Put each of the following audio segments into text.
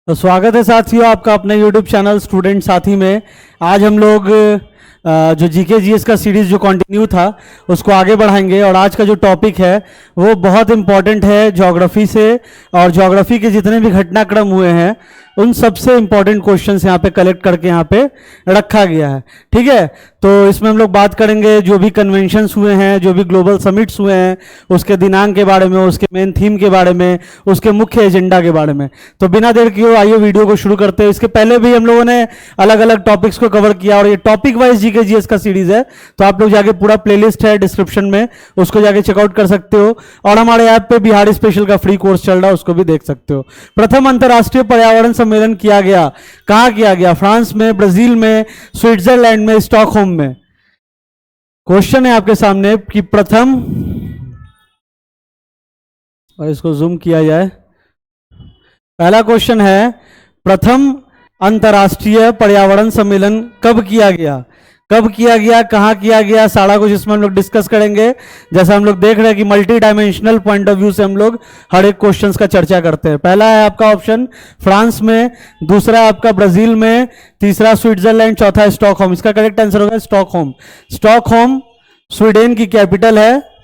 तो स्वागत है साथियों आपका अपने YouTube चैनल स्टूडेंट साथी में। आज हम लोग जो जीके जीएस का सीरीज जो कंटिन्यू था उसको आगे बढ़ाएंगे और आज का जो टॉपिक है वो बहुत इंपॉर्टेंट है ज्योग्राफी से, और ज्योग्राफी के जितने भी घटनाक्रम हुए हैं उन सबसे इंपॉर्टेंट क्वेश्चंस यहाँ पे कलेक्ट करके यहाँ पे रखा गया है। ठीक है, तो इसमें हम लोग बात करेंगे जो भी कन्वेंशंस हुए हैं, जो भी ग्लोबल समिट्स हुए हैं, उसके दिनांक के बारे में, उसके मेन थीम के बारे में, उसके मुख्य एजेंडा के बारे में। तो बिना देर किए आइए वीडियो को शुरू करते हैं। इसके पहले भी हम लोगों ने अलग अलग टॉपिक्स को कवर किया और ये टॉपिक वाइज जीके जीएस का सीरीज है, तो आप लोग जाके पूरा प्लेलिस्ट है डिस्क्रिप्शन में, उसको जाके चेकआउट कर सकते हो। और हमारे ऐप पे बिहार स्पेशल का फ्री कोर्स चल रहा है, उसको भी देख सकते हो। प्रथम अंतर्राष्ट्रीय पर्यावरण सम्मेलन किया गया, कहां किया गया? फ्रांस में, ब्राजील में, स्विट्जरलैंड में, स्टॉकहोम में। क्वेश्चन है आपके सामने कि प्रथम, और इसको जूम किया जाए, पहला क्वेश्चन है प्रथम अंतर्राष्ट्रीय पर्यावरण सम्मेलन कब किया गया? कब किया गया, कहां किया गया, सारा कुछ इसमें हम लोग डिस्कस करेंगे। जैसा हम लोग देख रहे हैं कि multi dimensional point of view से हम लोग हर एक क्वेश्चंस का चर्चा करते हैं। पहला है आपका ऑप्शन फ्रांस में, दूसरा है आपका ब्राजील में, तीसरा स्विट्जरलैंड, चौथा है स्टॉकहोम। इसका करेक्ट आंसर होगा स्टॉकहोम। स्टॉकहोम स्वीडन की कैपिटल है,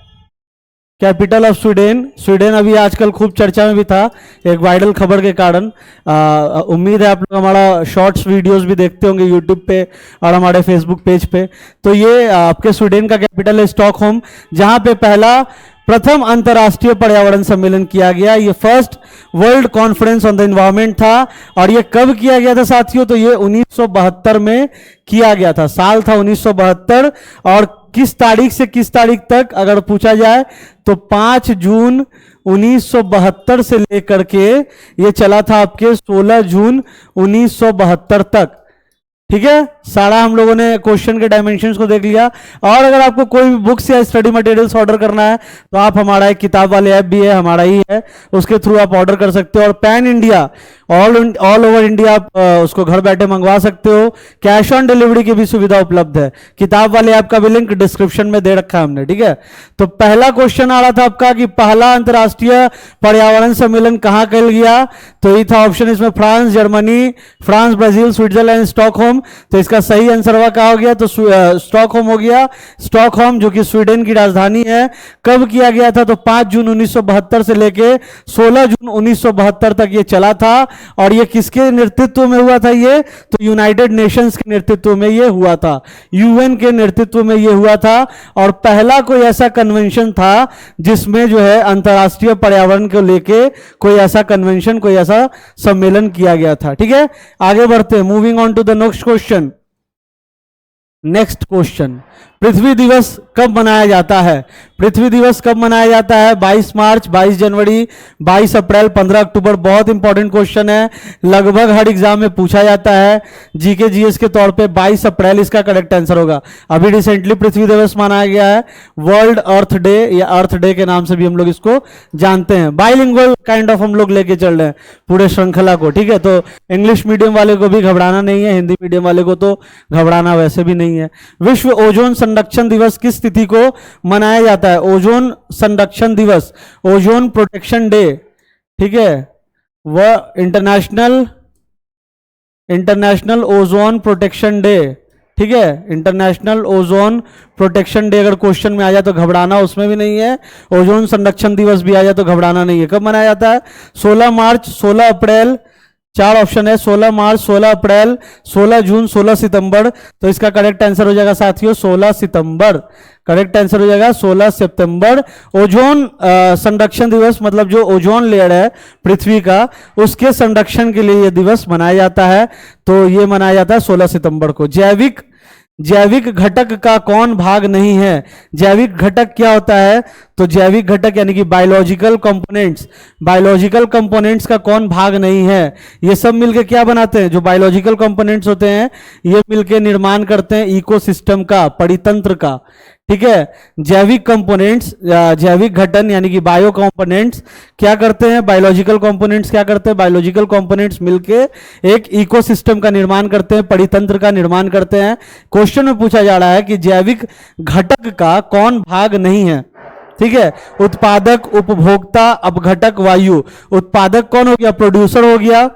कैपिटल ऑफ स्वीडन। स्वीडन अभी आजकल खूब चर्चा में भी था एक वायरल खबर के कारण। उम्मीद है आप लोग हमारा शॉर्ट्स वीडियोस भी देखते होंगे यूट्यूब पे और हमारे फेसबुक पेज पे। तो ये आपके स्वीडन का कैपिटल है स्टॉकहोम, जहां पे पहला प्रथम अंतर्राष्ट्रीय पर्यावरण सम्मेलन किया गया। ये first world conference on the environment था। और ये कब किया गया था साथियों? तो ये 1972 में किया गया था। साल था 1972। और किस तारीख से किस तारीख तक अगर पूछा जाए तो 5 जून 1972 से लेकर के ये चला था आपके 16 जून 1972 तक। ठीक है, सारा हम लोगों ने क्वेश्चन के डायमेंशंस को देख लिया। और अगर आपको कोई भी बुक्स या स्टडी मटेरियल्स ऑर्डर करना है तो आप, हमारा एक किताब वाले ऐप भी है, हमारा ही है, उसके थ्रू आप ऑर्डर कर सकते हो। और pan India, all over India आप उसको घर बैठे मंगवा सकते हो। कैश ऑन डिलीवरी की भी सुविधा उपलब्ध है। किताब वाले ऐप का भी लिंक डिस्क्रिप्शन में दे रखा है हमने। ठीक है, तो पहला क्वेश्चन आ रहा था आपका कि पहला अंतर्राष्ट्रीय पर्यावरण सम्मेलन कहां किया गया? तो ये था ऑप्शन इसमें France, Germany, France, Brazil, Switzerland, Stockholm. तो इसका सही आंसर हुआ क्या हो गया? तो स्टॉकहोम हो गया। स्टॉकहोम जो कि स्वीडन की राजधानी है। कब किया गया था? तो 5 जून 1972 से लेके 16 जून 1972 तक ये चला था। और ये किसके नेतृत्व में हुआ था? ये तो यूनाइटेड नेशंस के नेतृत्व में ये हुआ था, यूएन के नेतृत्व में ये हुआ था। और पहला कोई ऐसा कन्वेंशन था जिसमें जो है अंतर्राष्ट्रीय पर्यावरण को लेके कोई ऐसा कन्वेंशन, कोई ऐसा सम्मेलन किया गया था। ठीक है, आगे बढ़ते हैं। Moving on to the next question. Next question, पृथ्वी दिवस कब मनाया जाता है? पृथ्वी दिवस कब मनाया जाता है? 22 मार्च, 22 जनवरी, 22 अप्रैल, 15 अक्टूबर। बहुत इंपॉर्टेंट क्वेश्चन है, लगभग हर एग्जाम में पूछा जाता है जीके जीएस के तौर पे। 22 अप्रैल इसका करेक्ट आंसर होगा। अभी रिसेंटली पृथ्वी दिवस मनाया गया है, वर्ल्ड अर्थ डे या अर्थ डे के नाम से भी हम लोग इसको जानते हैं। बाइलिंगुअल काइंड ऑफ हम लोग लेके चल रहे हैं पूरे श्रृंखला को। ठीक है, तो इंग्लिश मीडियम वाले को भी घबराना नहीं है, हिंदी मीडियम वाले को तो घबराना वैसे भी नहीं है। विश्व ओजोन संरक्षण दिवस किस तिथि को मनाया जाता है? ओजोन संरक्षण दिवस, ओजोन प्रोटेक्शन डे। ठीक है, वह इंटरनेशनल ओजोन प्रोटेक्शन डे। ठीक है, इंटरनेशनल ओजोन प्रोटेक्शन डे अगर क्वेश्चन में आ जाए तो घबराना उसमें भी नहीं है। ओजोन संरक्षण दिवस भी आ जाए तो घबराना नहीं है। कब मनाया जाता है? 16 मार्च, 16 अप्रैल, 4 ऑप्शन है, 16 मार्च, 16 अप्रैल, 16 जून, 16 सितंबर। तो इसका करेक्ट आंसर हो जाएगा साथियों 16 सितंबर। करेक्ट आंसर हो जाएगा 16 सितंबर। ओजोन संरक्षण दिवस मतलब जो ओजोन लेयर है पृथ्वी का, उसके संरक्षण के लिए यह दिवस मनाया जाता है। तो यह मनाया जाता है 16 सितंबर को। जैविक घटक का कौन भाग नहीं है? जैविक घटक क्या होता है? तो जैविक घटक यानी कि बायोलॉजिकल कंपोनेंट्स, बायोलॉजिकल कंपोनेंट्स का कौन भाग नहीं है? ये सब मिलके क्या बनाते हैं? जो बायोलॉजिकल कंपोनेंट्स होते हैं ये मिलके निर्माण करते हैं इकोसिस्टम का, परितंत्र का। ठीक है, जैविक कंपोनेंट्स, जैविक घटन यानी कि बायो कंपोनेंट्स क्या करते हैं? बायोलॉजिकल कंपोनेंट्स क्या करते हैं? बायोलॉजिकल कंपोनेंट्स मिलके एक इकोसिस्टम का निर्माण करते हैं, परितंत्र का निर्माण करते हैं। क्वेश्चन में पूछा जा रहा है कि जैविक घटक का कौन भाग नहीं है? ठीक है। उत्पादक, उपभोक्ता, अपघटक, वायु। उत्पादक कौन हो गया? प्रोड्यूसर हो गया,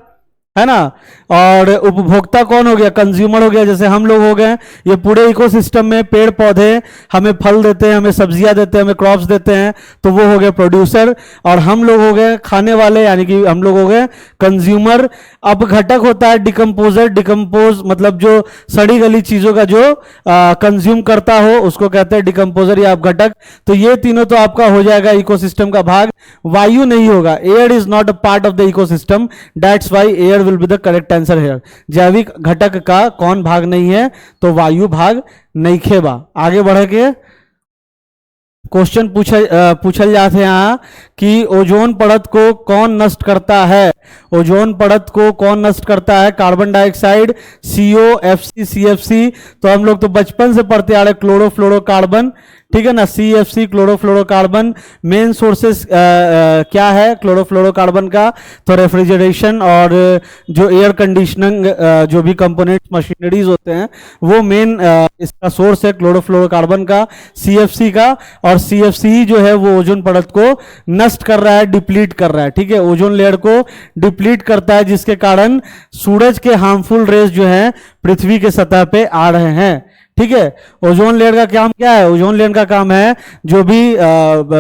है ना। और उपभोक्ता कौन हो गया? कंज्यूमर हो गया, जैसे हम लोग हो गए। ये पूरे इकोसिस्टम में पेड़ पौधे हमें फल देते हैं, हमें सब्जियां देते हैं, हमें क्रॉप्स देते हैं, तो वो हो गए प्रोड्यूसर। और हम लोग हो गए खाने वाले, यानी कि हम लोग हो गए कंज्यूमर। अपघटक होता है डिकम्पोजर, डिकम्पोज मतलब जो सड़ी गली चीजों का जो कंज्यूम करता हो उसको कहते हैं डिकम्पोजर या अपघटक। तो ये तीनों तो आपका हो जाएगा इकोसिस्टम का भाग। वायु नहीं होगा, air is not a part of the ecosystem, that's why air will be the correct answer here. जैविक घटक का कौन भाग नहीं है? तो वायु भाग नहीं खेबा। आगे बढ़ के क्वेश्चन पूछल जाते हैं यहाँ कि ओजोन परत को कौन नष्ट करता है? ओजोन परत को कौन नष्ट करता है? Carbon dioxide, CO, FC, CFC। तो हम लोग तो बचपन से पढ़ते आ रहे क्लोरोफ्लोरोकार्बन, ठीक है ना। CFC chlorofluorocarbon. मेन सोर्सेस क्या है क्लोरोफ्लोरोकार्बन का? तो रेफ्रिजरेशन और जो एयर कंडीशनिंग जो भी कंपोनेंट्स मशीनरीज होते हैं वो मेन इसका सोर्स है क्लोरोफ्लोरोकार्बन का, CFC का। और CFC ही जो है वो ओजोन परत को नष्ट कर रहा है, डिप्लीट कर रहा है, ठीक है। ओजोन लेयर को डिप्लीट करता है, जिसके कारण सूरज के हार्मफुल रेज जो है पृथ्वी के सतह पे आ रहे हैं, ठीक है। ओजोन लेयर का काम क्या है? ओजोन लेयर का काम है जो भी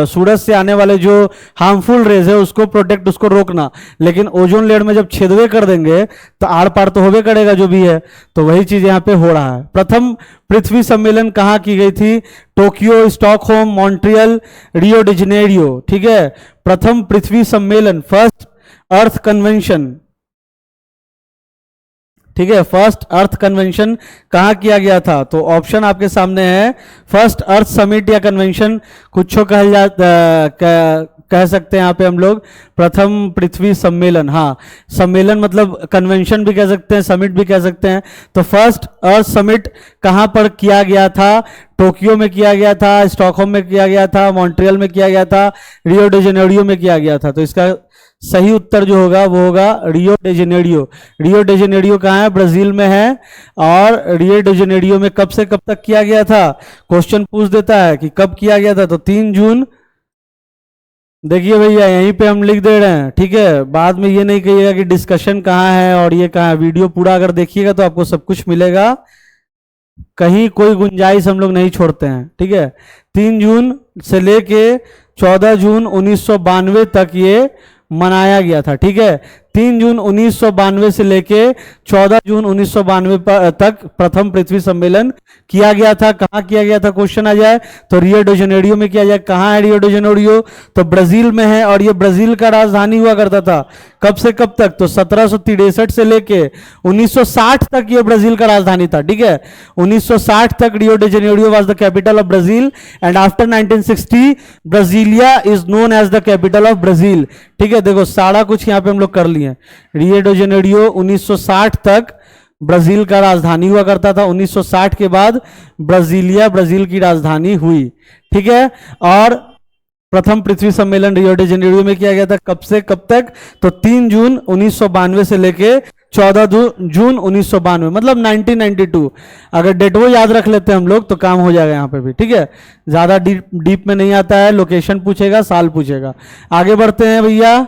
सूरज से आने वाले जो हार्मफुल रेज है उसको प्रोटेक्ट, उसको रोकना। लेकिन ओजोन लेयर में जब छेदवे कर देंगे तो आर पार तो होबे करेगा जो भी है। तो वही चीज यहाँ पे हो रहा है। प्रथम पृथ्वी सम्मेलन कहाँ की गई थी? टोक्यो, स्टॉकहोम, मॉन्ट्रियल, रियो डी जेनेरियो, ठीक है। प्रथम पृथ्वी सम्मेलन, फर्स्ट अर्थ कन्वेंशन, ठीक है, फर्स्ट अर्थ कन्वेंशन कहाँ किया गया था? तो ऑप्शन आपके सामने है, फर्स्ट अर्थ समिट या कन्वेंशन कुछ कह सकते हैं यहाँ पे हम लोग। प्रथम पृथ्वी सम्मेलन, हाँ सम्मेलन मतलब कन्वेंशन भी कह सकते हैं, समिट भी कह सकते हैं। तो फर्स्ट अर्थ समिट कहाँ पर किया गया था? टोक्यो में किया गया था, स्टॉकहोम में किया गया था, मॉन्ट्रियल में किया गया था, रियो डी जेनेरियो में किया गया था। तो इसका सही उत्तर जो होगा वो होगा रियो डी जेनेरियो। रियो डी जेनेरियो कहाँ है? ब्राजील में है। और रियो डी जेनेरियो में कब से कब तक किया गया था? क्वेश्चन पूछ देता है कि कब किया गया था। तो 3 जून। देखिए भैया यहीं पे हम लिख दे रहे हैं, ठीक है। बाद में ये नहीं कहिएगा कि डिस्कशन कहाँ है और ये कहाँ है। वीडियो पूरा अगर देखिएगा तो आपको सब कुछ मिलेगा, कहीं कोई गुंजाइश हम लोग नहीं छोड़ते हैं, ठीक है। 3 जून से लेके 14 जून 1992 तक ये मनाया गया था, ठीक है। 3 जून 1992 से लेके 14 जून 1992 तक प्रथम पृथ्वी सम्मेलन किया गया था। कहाँ किया गया था क्वेश्चन आ जाए तो रियो डी जेनेरियो में किया जाए। कहाँ है रियो डी जेनेरियो? तो ब्राजील में है। और ये ब्राजील का राजधानी हुआ करता था। कब से कब तक? तो 1763 से लेके 1960 तक ये ब्राजील का राजधानी था, ठीक है। 1960 तक Rio de Janeiro was the capital of Brazil and after 1960 Brasilia is known as the capital of Brazil, ठीक है। देखो सारा कुछ यहाँ पे हम लोग कर लिए। रियो डी जेनेरियो 1960 तक ब्राजील का राजधानी हुआ करता था। 1960 के बाद ब्राजीलिया ब्राजील की राजधानी हुई, ठीक है। और प्रथम पृथ्वी सम्मेलन रियो डी जेनेरियो में किया गया था। कब से कब तक? तो 3 जून 1992 से लेके 14 जून 1992 मतलब 1992। अगर डेट वो याद रख लेते हैं हम लोग तो काम हो जाएगा यहाँ पे भी, ठीक है। ज्यादा डीप में नहीं आता है, लोकेशन पूछेगा, साल पूछेगा। आगे बढ़ते हैं भैया।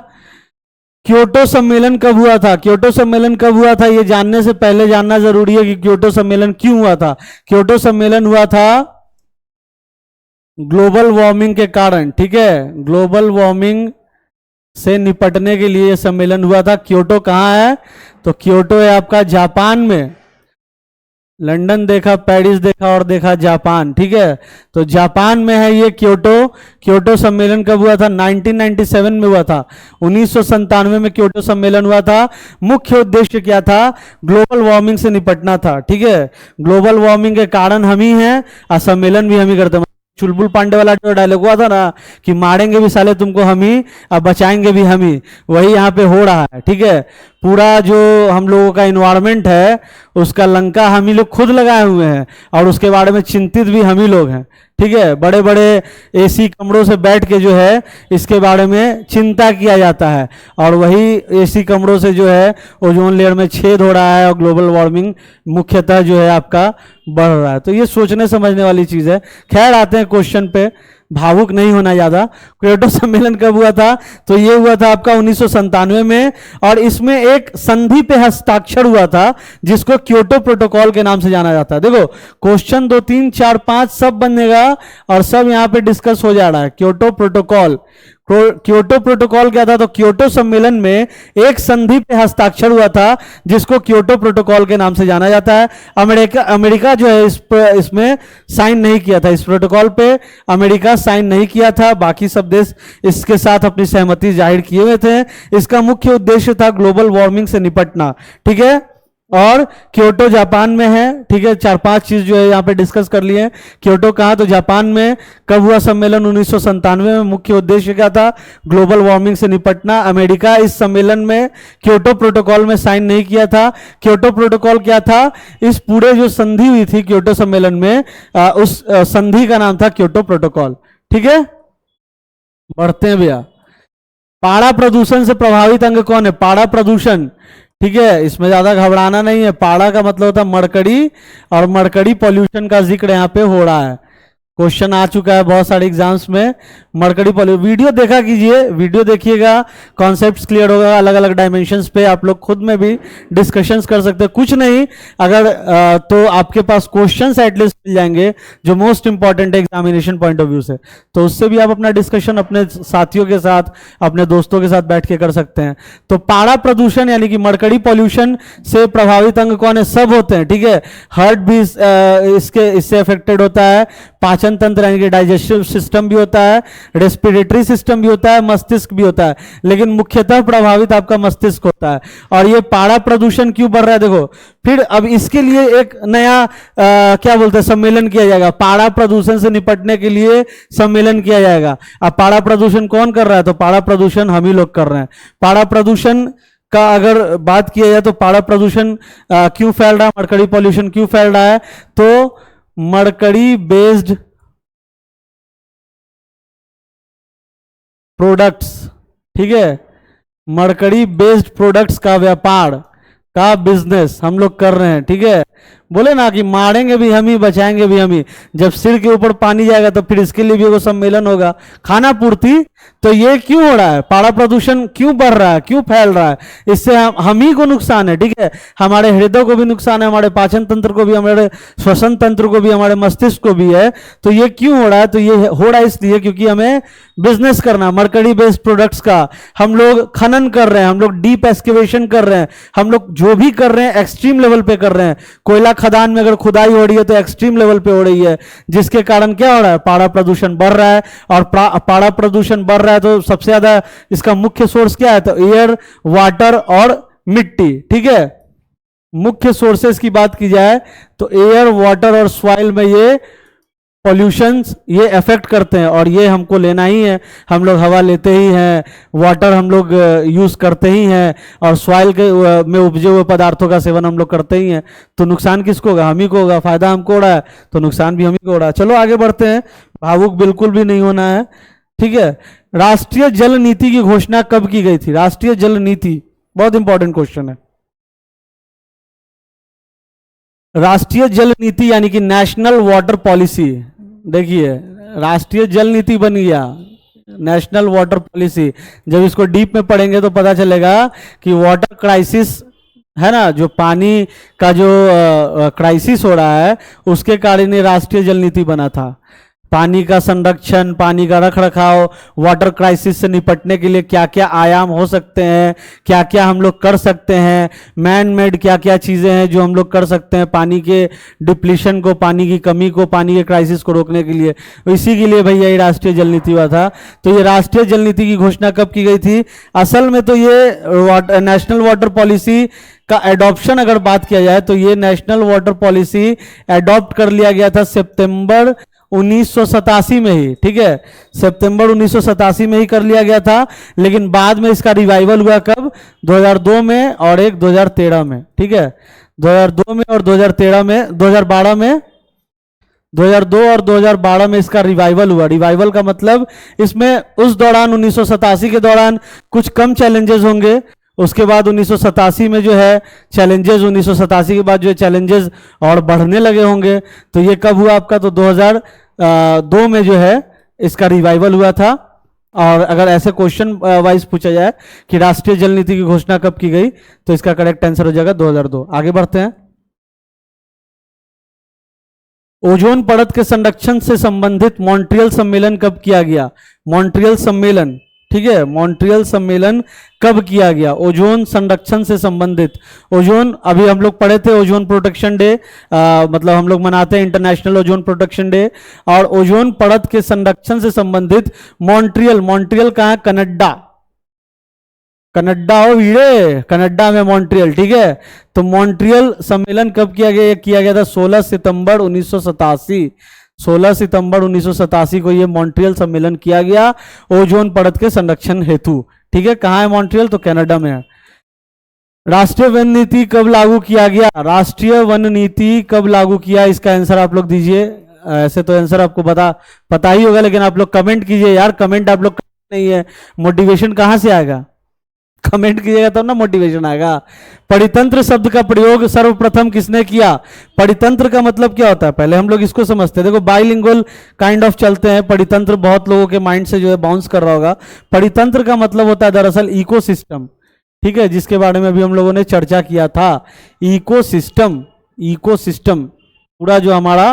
क्योटो सम्मेलन कब हुआ था? क्योटो सम्मेलन कब हुआ था ये जानने से पहले जानना जरूरी है कि क्योटो सम्मेलन क्यों हुआ था। क्योटो सम्मेलन हुआ था ग्लोबल वार्मिंग के कारण, ठीक है। ग्लोबल वार्मिंग से निपटने के लिए सम्मेलन हुआ था। क्योटो कहाँ है? तो क्योटो है आपका जापान में। लंदन देखा, पेरिस देखा और देखा जापान, ठीक है। तो जापान में है ये क्योटो। क्योटो सम्मेलन कब हुआ था? 1997 में हुआ था। 1997 में क्योटो सम्मेलन हुआ था। मुख्य उद्देश्य क्या था? ग्लोबल वार्मिंग से निपटना था, ठीक है। ग्लोबल वार्मिंग के कारण हम ही हैं और सम्मेलन भी हम ही करते हैं। चुलबुल पांडे वाला जो डायलॉग हुआ था ना कि मारेंगे भी साले तुमको हम ही और बचाएंगे भी हम ही, वही यहाँ पे हो रहा है, ठीक है। पूरा जो हम लोगों का इन्वायरमेंट है उसका लंका हम ही लोग खुद लगाए हुए हैं और उसके बारे में चिंतित भी हम ही लोग हैं, ठीक है। बड़े बड़े एसी कमरों से बैठ के जो है इसके बारे में चिंता किया जाता है और वही एसी कमरों से जो है ओजोन लेयर में छेद हो रहा है और ग्लोबल वार्मिंग मुख्यतः जो है आपका बढ़ रहा है। तो ये सोचने समझने वाली चीज़ है। खैर आते हैं क्वेश्चन पे। भावुक नहीं होना ज्यादा। क्योटो सम्मेलन कब हुआ था? तो ये हुआ था आपका 1997 में, और इसमें एक संधि पे हस्ताक्षर हुआ था जिसको क्योटो प्रोटोकॉल के नाम से जाना जाता है। देखो क्वेश्चन 2 3 4 5 सब बनेगा और सब यहां पे डिस्कस हो जा रहा है। क्योटो प्रोटोकॉल, क्योटो प्रोटोकॉल क्या था? तो क्योटो सम्मेलन में एक संधि पे हस्ताक्षर हुआ था जिसको क्योटो प्रोटोकॉल के नाम से जाना जाता है। अमेरिका जो है इसमें साइन नहीं किया था, इस प्रोटोकॉल पे अमेरिका साइन नहीं किया था, बाकी सब देश इसके साथ अपनी सहमति जाहिर किए हुए थे। इसका मुख्य उद्देश्य था ग्लोबल वार्मिंग से निपटना, ठीक है। और क्योटो जापान में है, ठीक है। 4-5 चीज जो है यहाँ पे डिस्कस कर लिए। क्योटो कहा? तो जापान में। कब हुआ सम्मेलन? 1997 में। मुख्य उद्देश्य क्या था? ग्लोबल वार्मिंग से निपटना। अमेरिका इस सम्मेलन में क्योटो प्रोटोकॉल में साइन नहीं किया था। क्योटो प्रोटोकॉल क्या था? इस पूरे जो संधि हुई थी क्योटो सम्मेलन में, उस संधि का नाम था क्योटो प्रोटोकॉल, ठीक है। बढ़ते हैं भैया। पाड़ा प्रदूषण से प्रभावित अंग कौन है? पाड़ा प्रदूषण, ठीक है। इसमें ज्यादा घबराना नहीं है। पाड़ा का मतलब होता है मरकरी, और मरकरी पॉल्यूशन का जिक्र यहाँ पे हो रहा है। क्वेश्चन आ चुका है बहुत सारे एग्जाम्स में। मरकरी पॉल्यूशन, वीडियो देखा कीजिए, वीडियो देखिएगा, कॉन्सेप्ट्स क्लियर होगा। अलग अलग डायमेंशंस पे आप लोग खुद में भी डिस्कशंस कर सकते हैं। कुछ नहीं अगर तो आपके पास क्वेश्चंस एटलीस्ट मिल जाएंगे जो मोस्ट इंपॉर्टेंट है एग्जामिनेशन पॉइंट ऑफ व्यू से, तो उससे भी आप अपना डिस्कशन अपने साथियों के साथ, अपने दोस्तों के साथ बैठ के कर सकते हैं। तो पाड़ा प्रदूषण यानी कि मरकरी पॉल्यूशन से प्रभावित अंग कौन है? सब होते हैं, ठीक है। हार्ट भी इससे अफेक्टेड होता है, पाचन तंत्र यानी कि डाइजेस्टिव सिस्टम भी होता है, रेस्पिरेटरी सिस्टम भी होता है, मस्तिष्क भी होता है, लेकिन मुख्यतः प्रभावित आपका मस्तिष्क होता है। और ये पाड़ा प्रदूषण क्यों बढ़ रहा है? देखो फिर अब इसके लिए एक नया क्या बोलते हैं सम्मेलन किया जाएगा। पाड़ा प्रदूषण से निपटने के लिए सम्मेलन किया जाएगा। अब पाड़ा प्रदूषण कौन कर रहा है? तो पाड़ा प्रदूषण हम ही लोग कर रहे हैं। पाड़ा प्रदूषण का अगर बात किया जाए तो पाड़ा प्रदूषण क्यों फैल रहा है, मरकरी पॉल्यूशन क्यों फैल रहा है? तो मरकरी बेस्ड प्रोडक्ट्स, ठीक है, मरकरी बेस्ड प्रोडक्ट्स का व्यापार का बिजनेस हम लोग कर रहे हैं, ठीक है। बोले ना कि मारेंगे भी हम ही, बचाएंगे भी हम ही। जब सिर के ऊपर पानी जाएगा तो फिर इसके लिए भी वो सम्मेलन होगा, खाना पूर्ति। तो ये क्यों हो रहा है? पाड़ा प्रदूषण क्यों बढ़ रहा है, क्यों फैल रहा है? इससे हम ही को नुकसान है, ठीक है। हमारे हृदय को भी नुकसान है, हमारे पाचन तंत्र को भी, हमारे श्वसन तंत्र को भी, हमारे मस्तिष्क को भी है। तो ये क्यों हो रहा है? तो ये हो रहा है इसलिए क्योंकि हमें बिजनेस करना, मरकरी बेस्ड प्रोडक्ट्स का। हम लोग खनन कर रहे हैं, हम लोग डीप एक्सकेवेशन कर रहे हैं, हम लोग जो भी कर रहे हैं एक्सट्रीम लेवल पे कर रहे हैं। कोयला खदान में अगर खुदाई हो रही है तो एक्सट्रीम लेवल पे हो रही है, जिसके कारण क्या हो रहा है? पाड़ा प्रदूषण बढ़ रहा है। और पाड़ा प्रदूषण बढ़ रहा है तो सबसे ज्यादा इसका मुख्य सोर्स क्या है? तो एयर, वाटर और मिट्टी, ठीक है। मुख्य सोर्सेस की बात की जाए तो एयर, वाटर और सॉइल में ये पॉल्यूशंस ये अफेक्ट करते हैं, और ये हमको लेना ही है। हम लोग हवा लेते ही हैं, वाटर हम लोग यूज करते ही हैं, और सॉइल के में उपजे हुए पदार्थों का सेवन हम लोग करते ही हैं। तो नुकसान किसको होगा? हम ही को होगा। फायदा हमको हो रहा है तो नुकसान भी हम ही को हो रहा है। चलो आगे बढ़ते हैं। भावुक बिल्कुल भी नहीं होना है, ठीक है। राष्ट्रीय जल नीति की घोषणा कब की गई थी? राष्ट्रीय जल नीति बहुत इंपॉर्टेंट क्वेश्चन है। राष्ट्रीय जल नीति यानी कि नेशनल वाटर पॉलिसी। देखिए राष्ट्रीय जल नीति बन गया, नेशनल वाटर पॉलिसी। जब इसको डीप में पढ़ेंगे तो पता चलेगा कि वाटर क्राइसिस है ना, जो पानी का जो क्राइसिस हो रहा है उसके कारण ही राष्ट्रीय जल नीति बना था। पानी का संरक्षण, पानी का रख रखाव, वाटर क्राइसिस से निपटने के लिए क्या क्या आयाम हो सकते हैं, क्या क्या हम लोग कर सकते हैं, मैन मेड क्या क्या चीज़ें हैं जो हम लोग कर सकते हैं पानी के डिप्लीशन को, पानी की कमी को, पानी के क्राइसिस को रोकने के लिए। इसी के लिए भैया ये राष्ट्रीय जल नीति हुआ था। तो ये राष्ट्रीय जल नीति की घोषणा कब की गई थी? असल में तो ये नेशनल वाटर पॉलिसी का एडॉप्शन अगर बात किया जाए तो ये नेशनल वाटर पॉलिसी एडॉप्ट कर लिया गया था सितंबर 1987 में ही, ठीक है। सितंबर 1987 में ही कर लिया गया था, लेकिन बाद में इसका रिवाइवल हुआ कब? 2002 में और एक 2013 में, ठीक है। 2002 में और 2013 में, 2012 में, 2002 और 2012 में इसका रिवाइवल हुआ। रिवाइवल का मतलब इसमें उस दौरान 1987 के दौरान कुछ कम चैलेंजेस होंगे, उसके बाद 1987 में जो है चैलेंजेस, 1987 के बाद जो है चैलेंजेस और बढ़ने लगे होंगे। तो ये कब हुआ आपका? तो 2002 में जो है इसका रिवाइवल हुआ था। और अगर ऐसे क्वेश्चन वाइज पूछा जाए कि राष्ट्रीय जल नीति की घोषणा कब की गई, तो इसका करेक्ट आंसर हो जाएगा 2002। आगे बढ़ते हैं। ओजोन परत के संरक्षण से संबंधित मॉन्ट्रियल सम्मेलन कब किया गया? मॉन्ट्रियल सम्मेलन, ठीक है, मॉन्ट्रियल सम्मेलन कब किया गया? ओजोन संरक्षण से संबंधित, ओजोन अभी हम लोग पढ़े थे, ओजोन प्रोटेक्शन डे, मतलब हम लोग मनाते हैं इंटरनेशनल ओजोन प्रोटेक्शन डे। और ओजोन परत के संरक्षण से संबंधित मॉन्ट्रियल, मॉन्ट्रियल कहाँ है? कनाडा, कनाडा हो वीरे, कनाडा में मॉन्ट्रियल, ठीक है। तो मॉन्ट्रियल सम्मेलन कब किया गया? किया गया था 16 सितंबर 1987। 16 सितंबर 1987 को ये मॉन्ट्रियल सम्मेलन किया गया ओजोन परत के संरक्षण हेतु, ठीक है। कहाँ है मॉन्ट्रियल? तो कनाडा में है। राष्ट्रीय वन नीति कब लागू किया गया? राष्ट्रीय वन नीति कब लागू किया? इसका आंसर आप लोग दीजिए। ऐसे तो आंसर आपको पता ही होगा, लेकिन आप लोग कमेंट कीजिए यार, कमेंट आप लोग नहीं है, मोटिवेशन कहाँ से आएगा? कमेंट कीजिएगा तब ना मोटिवेशन आएगा। परितंत्र शब्द का प्रयोग सर्वप्रथम किसने किया? परितंत्र का मतलब क्या होता है? पहले हम लोग इसको समझते हैं। देखो बाइलिंगुअल काइंड ऑफ चलते हैं। परितंत्र बहुत लोगों के माइंड से जो है बाउंस कर रहा होगा। परितंत्र का मतलब होता है दरअसल इकोसिस्टम, ठीक है, जिसके बारे में अभी हम लोगों ने चर्चा किया था। इकोसिस्टम, इकोसिस्टम पूरा जो हमारा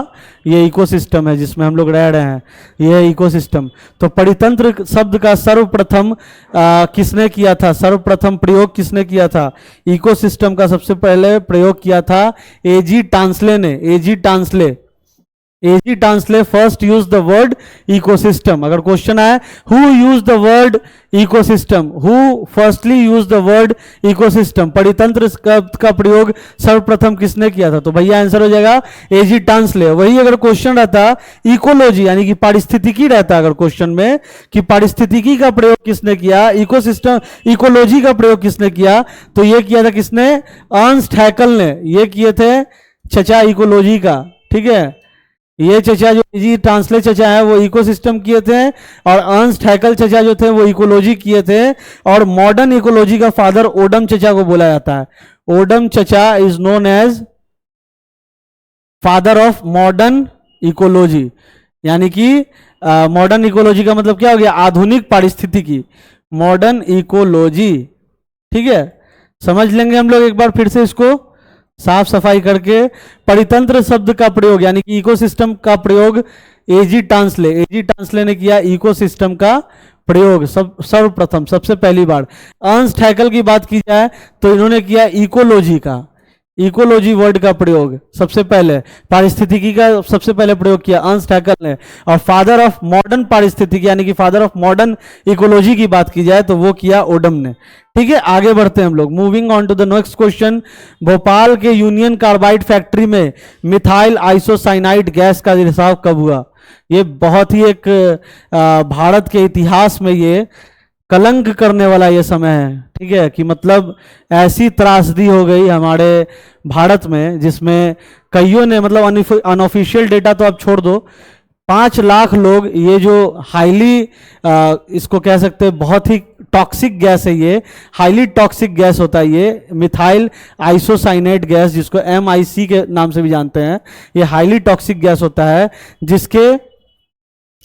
ये इकोसिस्टम है जिसमें हम लोग रह रहे हैं, ये इकोसिस्टम। तो परितंत्र शब्द का सर्वप्रथम किसने किया था? सर्वप्रथम प्रयोग किसने किया था? इकोसिस्टम का सबसे पहले प्रयोग किया था एजी टांसले ने। AG Tansley, AG Tansley first use the word ecosystem. अगर क्वेश्चन आए who use the word ecosystem, who firstly use the word ecosystem, परितंत्र का प्रयोग सर्वप्रथम किसने किया था? तो भैया आंसर हो जाएगा एजी टांसले। वही अगर क्वेश्चन रहता इकोलॉजी यानी कि पारिस्थितिकी रहता अगर क्वेश्चन में कि पारिस्थितिकी का प्रयोग किसने किया, इकोसिस्टम इकोलॉजी का प्रयोग किसने किया, तो ये किया था किसने? अर्नस्ट हैकल ने। ये किए थे चचा इकोलॉजी का, ठीक है। ये चचा जो जी ट्रांसलेट चचा है वो इकोसिस्टम किए थे, और अर्नस्ट हैकल चचा जो थे वो इकोलॉजी किए थे। और मॉडर्न इकोलॉजी का फादर ओडम चचा को बोला जाता है। ओडम चचा is known as father of modern ecology, यानी कि मॉडर्न इकोलॉजी का मतलब क्या हो गया? आधुनिक पारिस्थितिकी, मॉडर्न इकोलॉजी, ठीक है। समझ लेंगे हम लोग एक बार फिर से इसको साफ सफाई करके। परितंत्र शब्द का प्रयोग यानी कि इकोसिस्टम का प्रयोग एजी टांसले, एजी टांसले ने किया इकोसिस्टम का प्रयोग सर्वप्रथम, सबसे पहली बार। अर्नस्ट हैकल की बात की जाए तो इन्होंने किया इकोलॉजी का, इकोलॉजी वर्ड का प्रयोग सबसे पहले, पारिस्थितिकी का सबसे पहले प्रयोग किया अर्नस्ट हैकल ने। और फादर ऑफ मॉडर्न पारिस्थितिकी यानी कि फादर ऑफ मॉडर्न इकोलॉजी की बात की जाए तो वो किया ओडम ने, ठीक है। आगे बढ़ते हैं हम लोग, moving on to the next question. Bhopal के यूनियन कार्बाइड फैक्ट्री में मिथाइल आइसोसाइनाइड गैस का रिसाव कब हुआ? ये बहुत ही एक भारत के इतिहास में ये कलंक करने वाला ये समय है, ठीक है, कि मतलब ऐसी त्रासदी हो गई हमारे भारत में जिसमें कईयों ने, मतलब अनऑफिशियल डेटा तो आप छोड़ दो, 5 लाख लोग, ये जो हाईली इसको कह सकते हैं बहुत ही टॉक्सिक गैस है, ये हाईली टॉक्सिक गैस होता है, ये मिथाइल आइसोसाइनेट गैस जिसको MIC के नाम से भी जानते हैं, ये हाईली टॉक्सिक गैस होता है जिसके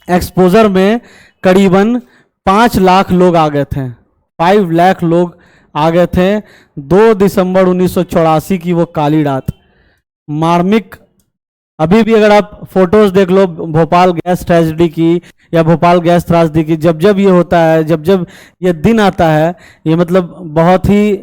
एक्सपोजर में करीबन 5 लाख लोग आ गए थे, 5 लाख लोग आ गए थे 2 दिसंबर 1984 की वो काली रात। मार्मिक, अभी भी अगर आप फोटोज देख लो भोपाल गैस ट्रेजेडी की या भोपाल गैस त्रासदी की, जब जब ये होता है, जब जब ये दिन आता है, ये मतलब बहुत ही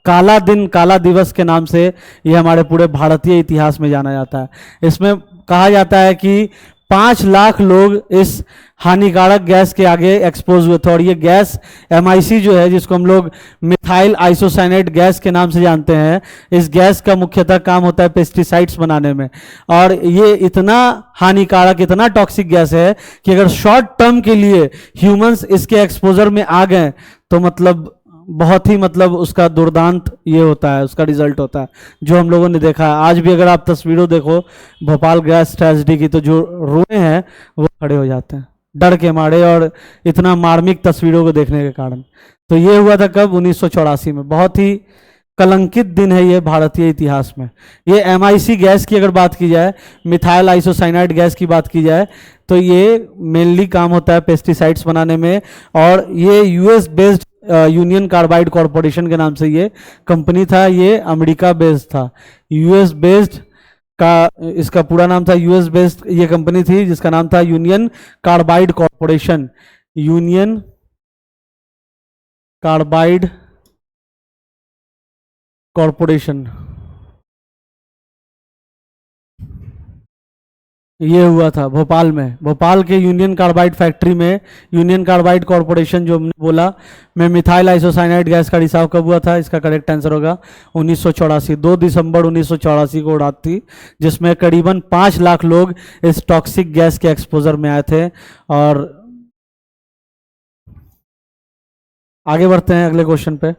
काला दिन, काला दिवस के नाम से ये हमारे पूरे भारतीय इतिहास में जाना जाता है। इसमें कहा जाता है कि 5 लाख लोग इस हानिकारक गैस के आगे एक्सपोज हुए थे। और ये गैस MIC जो है, जिसको हम लोग मिथाइल आइसोसाइनेट गैस के नाम से जानते हैं, इस गैस का मुख्यतः काम होता है पेस्टिसाइड्स बनाने में। और ये इतना हानिकारक, इतना टॉक्सिक गैस है कि अगर शॉर्ट टर्म के लिए ह्यूमंस इसके एक्सपोजर में आ गए तो मतलब बहुत ही, मतलब उसका दुर्दांत ये होता है, उसका रिजल्ट होता है जो हम लोगों ने देखा है। आज भी अगर आप तस्वीरों देखो भोपाल गैस ट्रेजेडी की, तो जो रोए हैं वो खड़े हो जाते हैं डर के मारे, और इतना मार्मिक तस्वीरों को देखने के कारण। तो ये हुआ था कब? 1984 में। बहुत ही कलंकित दिन है ये भारतीय इतिहास में। ये MIC गैस की अगर बात की जाए, मिथाइल आइसोसाइनाइड गैस की बात की जाए, तो ये मेनली काम होता है पेस्टिसाइड्स बनाने में। और ये US based union carbide corporation के नाम से ये कंपनी था, ये अमेरिका बेस्ड था। यूएस बेस्ड का इसका पूरा नाम था, यूएस बेस्ड ये कंपनी थी जिसका नाम था union carbide corporation, union carbide corporation. ये हुआ था भोपाल में, भोपाल के यूनियन कार्बाइड फैक्ट्री में। यूनियन कार्बाइड कॉरपोरेशन जो हमने बोला में मिथाइल आइसोसाइनाइड गैस का रिसाव कब हुआ था, इसका करेक्ट आंसर होगा 1984, 2 दिसंबर 1984 को उड़ात थी, जिसमें करीबन 5 लाख लोग इस टॉक्सिक गैस के एक्सपोजर में आए थे। और आगे बढ़ते हैं अगले क्वेश्चन पे।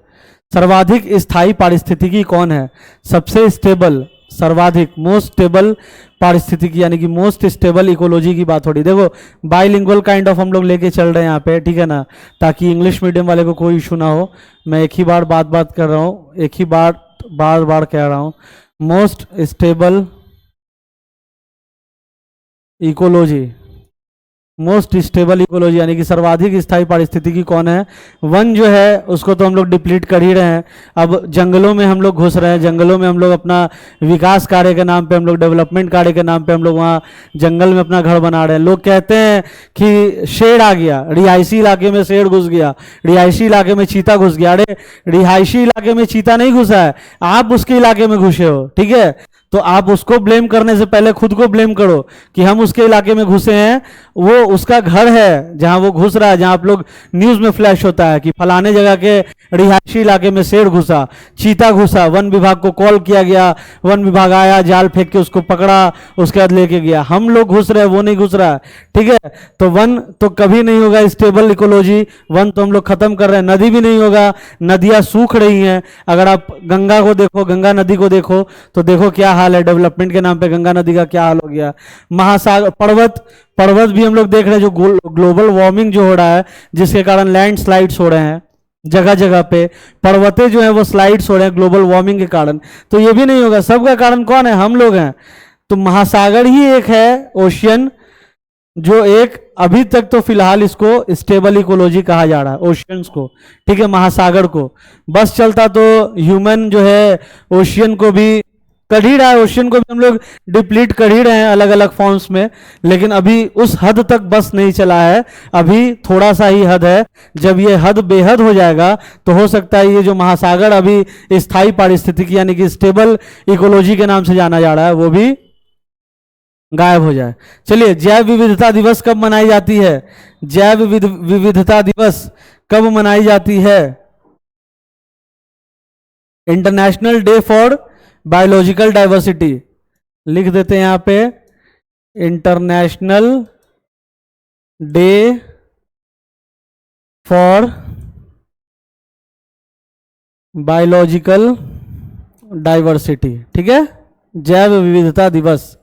सर्वाधिक स्थायी पारिस्थितिकी कौन है? सबसे स्टेबल, सर्वाधिक मोस्ट स्टेबल पारिस्थितिकी यानी कि मोस्ट स्टेबल इकोलॉजी की बात हो रही। देखो बाइलिंगुअल काइंड ऑफ हम लोग लेके चल रहे हैं यहाँ पे, ठीक है ना, ताकि इंग्लिश मीडियम वाले को कोई इशू ना हो। मैं एक ही बार बात कर रहा हूँ, एक ही बार कह रहा हूँ। Most stable ecology, most stable ecology यानी कि सर्वाधिक स्थायी पारिस्थितिकी कौन है? वन जो है उसको तो हम लोग डिप्लीट कर ही रहे हैं। अब जंगलों में हम लोग घुस रहे हैं, जंगलों में हम लोग अपना विकास कार्य के नाम पे, हम लोग डेवलपमेंट कार्य के नाम पे हम लोग वहाँ जंगल में अपना घर बना रहे हैं। लोग कहते हैं कि शेर आ गया, रिहायशी इलाके में शेर घुस गया, रिहायशी इलाके में चीता घुस गया। अरे रिहायशी इलाके में चीता नहीं घुसा है, आप उसके इलाके में घुसे हो, ठीक है। तो आप उसको ब्लेम करने से पहले खुद को ब्लेम करो कि हम उसके इलाके में घुसे हैं, वो उसका घर है जहां वो घुस रहा है, जहां आप लोग न्यूज में फ्लैश होता है कि फलाने जगह के रिहायशी इलाके में शेर घुसा, चीता घुसा, वन विभाग को कॉल किया गया, वन विभाग आया, जाल फेंक के उसको पकड़ा, उसके बाद लेके गया। हम लोग घुस रहे हैं, वो नहीं घुस रहा है, ठीक है। तो वन तो कभी नहीं होगा स्टेबल इकोलॉजी, वन तो हम लोग खत्म कर रहे हैं। नदी भी नहीं होगा, नदियां सूख रही हैं। अगर आप गंगा को देखो, गंगा नदी को देखो, तो देखो क्या हाल है, डेवलपमेंट के नाम पे गंगा नदी का क्या हाल हो गया। महासागर, पर्वत भी हम लोग देख रहे हैं, जो ग्लोबल वार्मिंग जो हो रहा है, जिसके कारण लैंड स्लाइड्स हो रहे हैं जगह जगह पे, पर्वतें जो है वो स्लाइड्स हो रहे हैं ग्लोबल वार्मिंग के कारण। तो ये भी नहीं होगा, सबका कारण कौन है? हम लोग हैं। तो महासागर ही एक है, ओशियन, जो एक अभी तक तो फिलहाल इसको स्टेबल इकोलॉजी कहा जा रहा है, ओशियंस को, ठीक है, महासागर को। बस चलता तो ह्यूमन जो है ओशियन को भी कर ही रहा है, ओशियन को भी हम लोग डिप्लीट कर ही रहे हैं अलग अलग फॉर्म्स में, लेकिन अभी उस हद तक बस नहीं चला है, अभी थोड़ा सा ही हद है। जब ये हद बेहद हो जाएगा तो हो सकता है ये जो महासागर अभी स्थायी पारिस्थितिकी यानी कि स्टेबल इकोलॉजी के नाम से जाना जा रहा है, वो भी गायब हो जाए। चलिए, जैव विविधता दिवस कब मनाई जाती है? जैव विविधता दिवस कब मनाई जाती है? International day for biological diversity, लिख देते हैं यहां पे, international day for biological diversity, ठीक है। जैव विविधता दिवस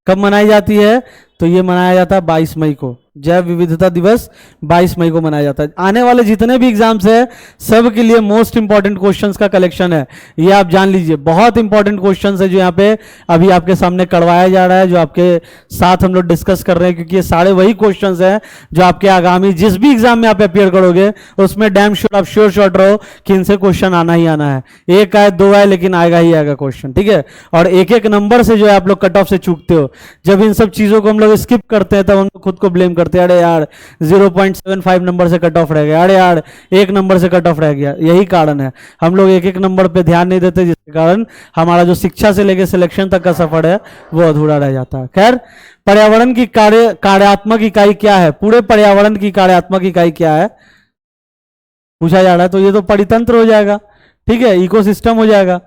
कब मनाई जाती है? तो ये मनाया जाता है 22 मई को। जैव विविधता दिवस 22 मई को मनाया जाता है। आने वाले जितने भी एग्जाम्स है सब के लिए मोस्ट इंपॉर्टेंट क्वेश्चंस का कलेक्शन है, ये आप जान लीजिए। बहुत इंपॉर्टेंट क्वेश्चंस है जो यहाँ पे अभी आपके सामने करवाया जा रहा है, जो आपके साथ हम लोग डिस्कस कर रहे हैं, क्योंकि ये सारे वही क्वेश्चंस हैं जो आपके आगामी जिस भी एग्जाम में आप अपियर करोगे उसमें डैम श्योर आप श्योर शॉट रहो कि इनसे क्वेश्चन आना ही आना है। एक आए दो आए, लेकिन आएगा ही आएगा क्वेश्चन, ठीक है। और एक एक नंबर से जो है आप लोग कट ऑफ से चूकते हो। जब इन सब चीजों को हम लोग स्किप करते हैं तब हम लोग खुद को ब्लेम करते हैं, अरे यार 0.75 नंबर से कट ऑफ रह गया, अरे यार 1 नंबर से कट ऑफ रह गया। यही कारण है, हम लोग एक एक नंबर पे ध्यान नहीं देते, जिसके कारण हमारा जो शिक्षा से लेकर सिलेक्शन तक का सफर है वो अधूरा रह जाता है। खैर, पर्यावरण की कार्यात्मक इकाई क्या है? पूरे पर्यावरण की कार्यात्मक इकाई क्या है पूछा जा रहा है। तो ये तो परितंत्र हो जाएगा, ठीक है, इकोसिस्टम हो जाएगा,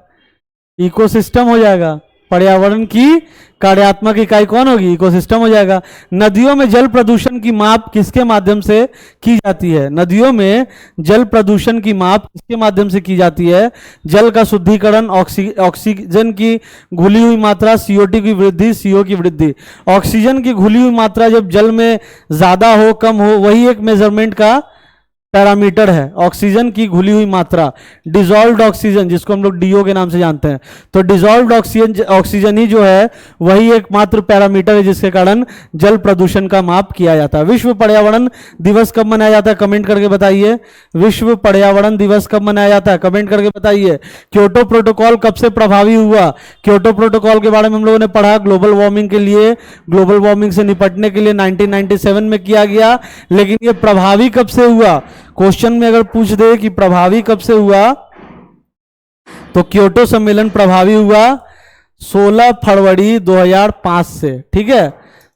इकोसिस्टम हो जाएगा। पर्यावरण की कार्यात्मक इकाई कौन होगी? इकोसिस्टम हो जाएगा। नदियों में जल प्रदूषण की माप किसके माध्यम से की जाती है? नदियों में जल प्रदूषण की माप किसके माध्यम से की जाती है? जल का शुद्धिकरण, ऑक्सीजन की घुली हुई मात्रा, CO2 की वृद्धि, CO की वृद्धि। ऑक्सीजन की घुली हुई मात्रा जब जल में ज्यादा हो कम हो, वही एक मेजरमेंट का पैरामीटर है, ऑक्सीजन की घुली हुई मात्रा, डिजॉल्व्ड ऑक्सीजन जिसको हम लोग डीओ के नाम से जानते हैं। तो डिजॉल्व्ड ऑक्सीजन ही जो है वही एकमात्र पैरामीटर है जिसके कारण जल प्रदूषण का माप किया जाता है। विश्व पर्यावरण दिवस कब मनाया जाता है, कमेंट करके बताइए। विश्व पर्यावरण दिवस कब मनाया जाता है, कमेंट करके बताइए। क्योटो प्रोटोकॉल कब से प्रभावी हुआ, क्योटो प्रोटोकॉल के बारे में हम लोगों ने पढ़ा, ग्लोबल वार्मिंग के लिए, ग्लोबल वार्मिंग से निपटने के लिए 1997 में किया गया। लेकिन ये प्रभावी कब से हुआ, क्वेश्चन में अगर पूछ दे कि प्रभावी कब से हुआ तो क्योटो सम्मेलन प्रभावी हुआ 16 फरवरी 2005 से। ठीक है,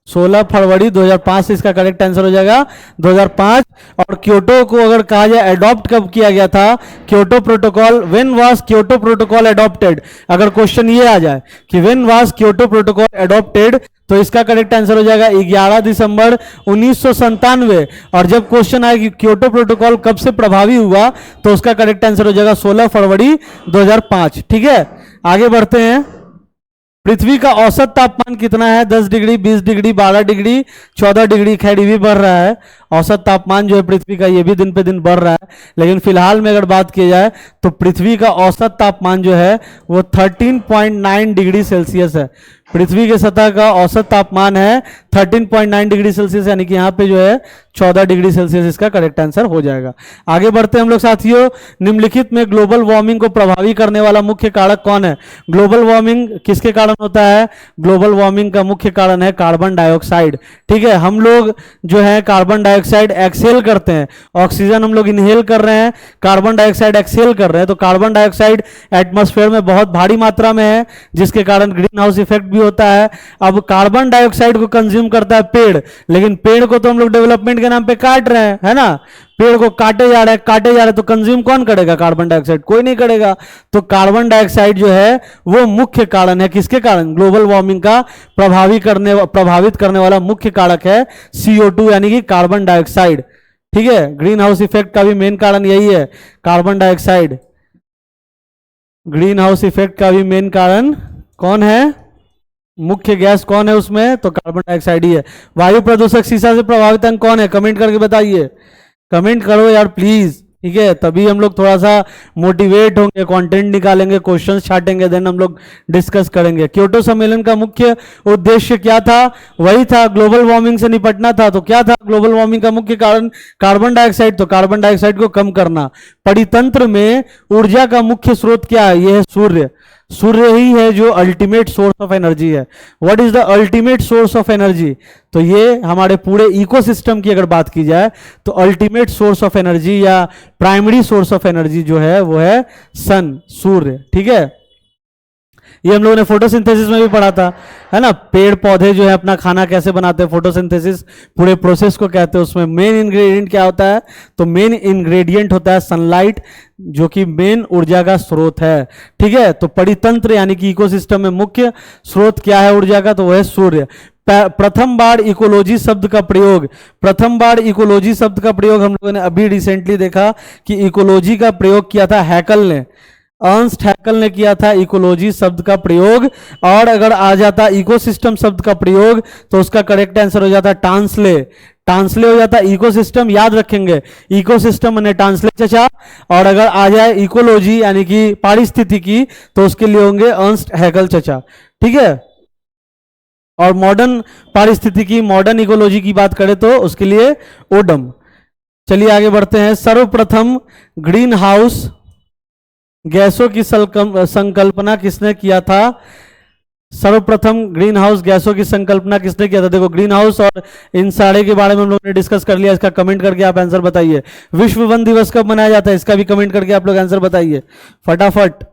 16 फरवरी 2005 से इसका करेक्ट आंसर हो जाएगा 2005। और क्योटो को अगर कहा जाए अडॉप्ट कब किया गया था, Kyoto protocol, when was Kyoto protocol adopted, अगर क्वेश्चन ये आ जाए कि when was Kyoto protocol adopted तो इसका करेक्ट आंसर हो जाएगा 11 दिसंबर 1997। और जब क्वेश्चन आए कि क्योटो प्रोटोकॉल कब से प्रभावी हुआ तो उसका करेक्ट आंसर हो जाएगा 16 फरवरी 2005। ठीक है, आगे बढ़ते हैं। पृथ्वी का औसत तापमान कितना है, 10 डिग्री, 20 डिग्री, 12 डिग्री, 14 डिग्री। खैर ये भी बढ़ रहा है, औसत तापमान जो है पृथ्वी का ये भी दिन पे दिन बढ़ रहा है। लेकिन फिलहाल में अगर बात की जाए तो पृथ्वी का औसत तापमान जो है वो 13.9 डिग्री सेल्सियस है। पृथ्वी के सतह का औसत तापमान है 13.9 डिग्री सेल्सियस, यानी कि यहाँ पे जो है 14 डिग्री सेल्सियस इसका करेक्ट आंसर हो जाएगा। आगे बढ़ते हैं हम लोग साथियों। निम्नलिखित में ग्लोबल वार्मिंग को प्रभावी करने वाला मुख्य कारक कौन है। ग्लोबल वार्मिंग किसके कारण होता है, ग्लोबल वार्मिंग का मुख्य कारण है कार्बन डाइऑक्साइड। ठीक है, हम लोग जो है कार्बन डाइऑक्साइड एक्सहेल करते हैं, ऑक्सीजन हम लोग इनहेल कर रहे हैं, कार्बन डाइऑक्साइड एक्सहेल कर रहे हैं। तो कार्बन डाइऑक्साइड एटमॉस्फेयर में बहुत भारी मात्रा में है जिसके कारण ग्रीन हाउस इफेक्ट भी होता है। अब कार्बन डाइऑक्साइड को कंज्यूम करता है पेड़, लेकिन पेड़ को तो हम लोग डेवलपमेंट के नाम पे काट रहे हैं, है ना, पेड़ को काटे जा रहे हैं, काटे जा रहे हैं, तो कंज्यूम कौन करेगा कार्बन डाइऑक्साइड, कोई नहीं करेगा। तो कार्बन डाइऑक्साइड जो है वो मुख्य कारण है, किसके कारण, ग्लोबल वार्मिंग का प्रभावित करने वाला मुख्य कारक है CO2 यानी कि कार्बन डाइऑक्साइड। ठीक है, ग्रीन हाउस इफेक्ट का भी मेन कारण यही है, carbon dioxide. Green house effect का भी मेन कारण कौन है, मुख्य गैस कौन है उसमें, तो कार्बन डाइऑक्साइड ही है। वायु प्रदूषक शीशा से प्रभावित अंग कौन है, कमेंट करके बताइए, कमेंट करो यार प्लीज। ठीक है, तभी हम लोग थोड़ा सा मोटिवेट होंगे, कंटेंट निकालेंगे, क्वेश्चंस छाटेंगे, देन हम लोग डिस्कस करेंगे। क्योटो सम्मेलन का मुख्य उद्देश्य क्या था, वही था ग्लोबल वार्मिंग से निपटना था। तो क्या था ग्लोबल वार्मिंग का मुख्य कारण, कार्बन डाइऑक्साइड, तो कार्बन डाइऑक्साइड को कम करना। परितंत्र में ऊर्जा का मुख्य स्रोत क्या है, यह है सूर्य। सूर्य ही है जो अल्टीमेट सोर्स ऑफ एनर्जी है। What is the ultimate source of energy, तो ये हमारे पूरे इकोसिस्टम की अगर बात की जाए तो अल्टीमेट सोर्स ऑफ एनर्जी या प्राइमरी सोर्स ऑफ एनर्जी जो है वो है सन, सूर्य। ठीक है, ये हम लोगों ने फोटोसिंथेसिस में भी पढ़ा था, है ना, पेड़ पौधे जो है अपना खाना कैसे बनाते हैं, फोटोसिंथेसिस पूरे प्रोसेस को कहते हैं। उसमें मेन इंग्रेडिएंट क्या होता है, तो मेन इंग्रेडिएंट होता है सनलाइट, जो कि मेन ऊर्जा का स्रोत है। ठीक है, तो परितंत्र यानी कि इकोसिस्टम में मुख्य स्रोत क्या है ऊर्जा का, तो वह है सूर्य। प्रथम बार इकोलॉजी शब्द का प्रयोग, प्रथम बार इकोलॉजी शब्द का प्रयोग हम लोगों ने अभी रिसेंटली देखा कि इकोलॉजी का प्रयोग किया था हैकल ने, अर्नस्ट हैकल ने किया था इकोलॉजी शब्द का प्रयोग। और अगर आ जाता इकोसिस्टम शब्द का प्रयोग तो उसका करेक्ट आंसर हो जाता टांसले, टांसले हो जाता इकोसिस्टम, याद रखेंगे इकोसिस्टम माने टांसले चचा। और अगर आ जाए इकोलॉजी यानी कि पारिस्थितिकी तो उसके लिए होंगे अर्नस्ट हैकल चचा। ठीक है, और मॉडर्न पारिस्थितिकी, मॉडर्न इकोलॉजी की बात करें तो उसके लिए ओडम। चलिए आगे बढ़ते हैं। सर्वप्रथम ग्रीन हाउस गैसों की संकल्पना किसने किया था, सर्वप्रथम ग्रीन हाउस गैसों की संकल्पना किसने किया था। देखो ग्रीन हाउस और इन सारे के बारे में हम लोगों ने डिस्कस कर लिया, इसका कमेंट करके आप आंसर बताइए। विश्व वन दिवस कब मनाया जाता है, इसका भी कमेंट करके आप लोग आंसर बताइए फटाफट।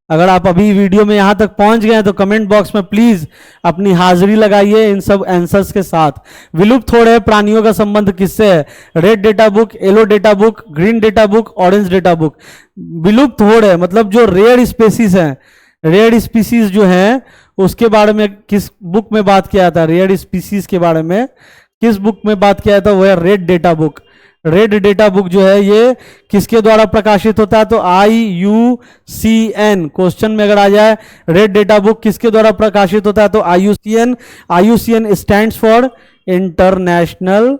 अगर आप अभी वीडियो में यहां तक पहुंच गए हैं तो कमेंट बॉक्स में प्लीज अपनी हाजिरी लगाइए इन सब आंसर्स के साथ। विलुप्त हो रहे प्राणियों का संबंध किससे है, red data book, yellow data book, green data book, orange data book. विलुप्त हो रहे मतलब जो रेयर स्पेसीज हैं, रेयर स्पीसीज जो हैं उसके बारे में किस बुक में बात किया था, रेयर स्पीसीज के बारे में किस बुक में बात किया था, वो है red data book. Red data book जो है ये किसके द्वारा प्रकाशित होता है, तो IUCN। क्वेश्चन में अगर आ जाए रेड डेटा बुक किसके द्वारा प्रकाशित होता है, तो IUCN। IUCN stands for international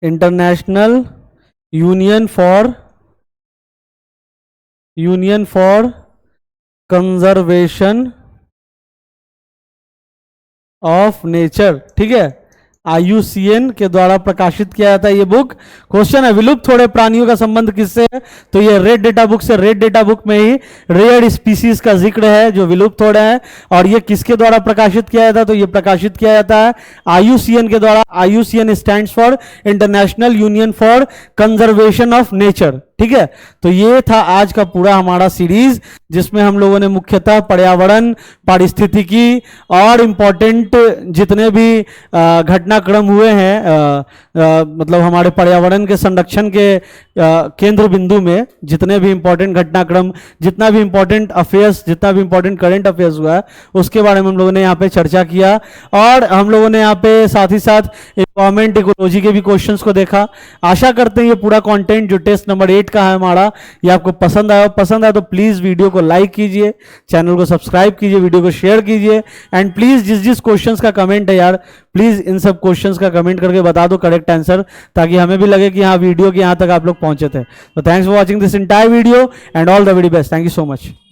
international union for conservation of nature, ठीक है, IUCN के द्वारा प्रकाशित किया जाता है ये बुक। क्वेश्चन है विलुप्त थोड़े प्राणियों का संबंध किससे है, तो ये रेड डेटा बुक से, रेड डेटा बुक में ही रेयर स्पीसीज का जिक्र है जो विलुप्त हो रहे हैं। और ये किसके द्वारा प्रकाशित किया जाता है, तो ये प्रकाशित किया जाता है IUCN के द्वारा। IUCN stands for international union for conservation of nature, ठीक है। तो ये था आज का पूरा हमारा सीरीज, जिसमें हम लोगों ने मुख्यतः पर्यावरण, पारिस्थितिकी और इंपॉर्टेंट जितने भी घटनाक्रम हुए हैं, मतलब हमारे पर्यावरण के संरक्षण के केंद्र बिंदु में जितने भी इंपॉर्टेंट घटनाक्रम, जितना भी इंपॉर्टेंट अफेयर्स, जितना भी इंपॉर्टेंट करंट अफेयर्स हुआ है, उसके बारे में हम लोगों ने यहाँ पे चर्चा किया। और हम लोगों ने यहाँ पे साथ ही साथ एनवायरमेंट इकोलॉजी के भी क्वेश्चंस को देखा। आशा करते हैं ये पूरा कंटेंट जो टेस्ट नंबर 8 का है हमारा, ये आपको पसंद आया। पसंद आया तो प्लीज वीडियो को लाइक कीजिए, चैनल को सब्सक्राइब कीजिए, वीडियो को शेयर कीजिए। एंड प्लीज जिस जिस क्वेश्चंस का कमेंट है यार, प्लीज इन सब क्वेश्चंस का कमेंट करके बता दो करेक्ट आंसर, ताकि हमें भी लगे कि हाँ वीडियो के यहाँ तक आप लोग पहुंचे थे। तो thanks for watching this entire video and all the very best. Thank you so much.